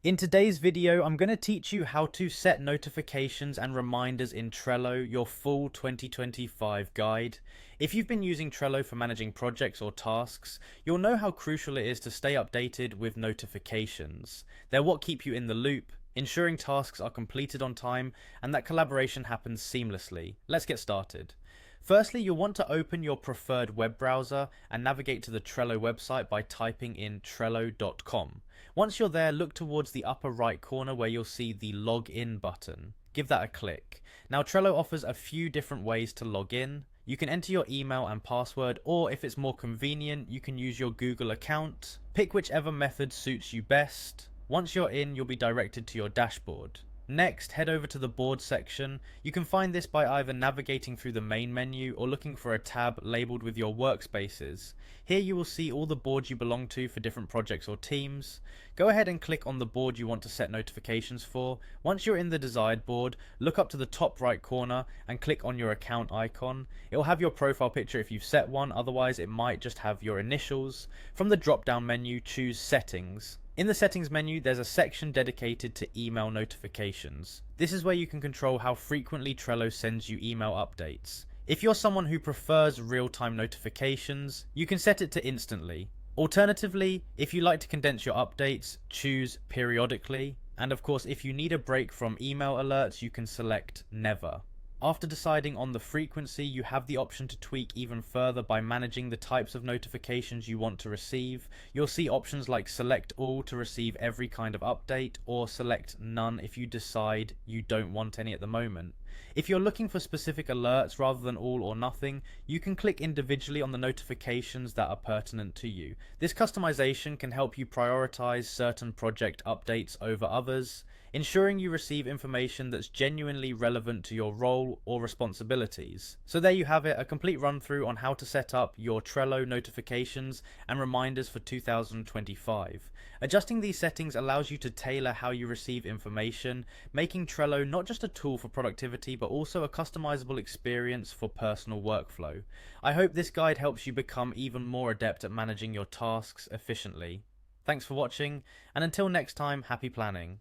In today's video, I'm going to teach you how to set notifications and reminders in Trello, your full 2025 guide. If you've been using Trello for managing projects or tasks, you'll know how crucial it is to stay updated with notifications. They're what keep you in the loop, ensuring tasks are completed on time and that collaboration happens seamlessly. Let's get started. Firstly, you'll want to open your preferred web browser and navigate to the Trello website by typing in trello.com. Once you're there, look towards the upper right corner where you'll see the login button. Give that a click. Now, Trello offers a few different ways to log in. You can enter your email and password, or if it's more convenient, you can use your Google account. Pick whichever method suits you best. Once you're in, you'll be directed to your dashboard. Next, head over to the board section. You can find this by either navigating through the main menu or looking for a tab labeled with your workspaces. Here you will see all the boards you belong to for different projects or teams. Go ahead and click on the board you want to set notifications for. Once you're in the desired board, look up to the top right corner and click on your account icon. It will have your profile picture if you've set one, otherwise it might just have your initials. From the drop down menu, choose Settings. In the settings menu, there's a section dedicated to email notifications. This is where you can control how frequently Trello sends you email updates. If you're someone who prefers real-time notifications, you can set it to instantly. Alternatively, if you like to condense your updates, choose periodically. And of course, if you need a break from email alerts, you can select never. After deciding on the frequency, you have the option to tweak even further by managing the types of notifications you want to receive. You'll see options like select all to receive every kind of update, or select none if you decide you don't want any at the moment. If you're looking for specific alerts rather than all or nothing, you can click individually on the notifications that are pertinent to you. This customization can help you prioritize certain project updates over others, ensuring you receive information that's genuinely relevant to your role or responsibilities. So there you have it, a complete run through on how to set up your Trello notifications and reminders for 2025. Adjusting these settings allows you to tailor how you receive information, making Trello not just a tool for productivity but also a customizable experience for personal workflow. I hope this guide helps you become even more adept at managing your tasks efficiently. Thanks for watching, and until next time, happy planning.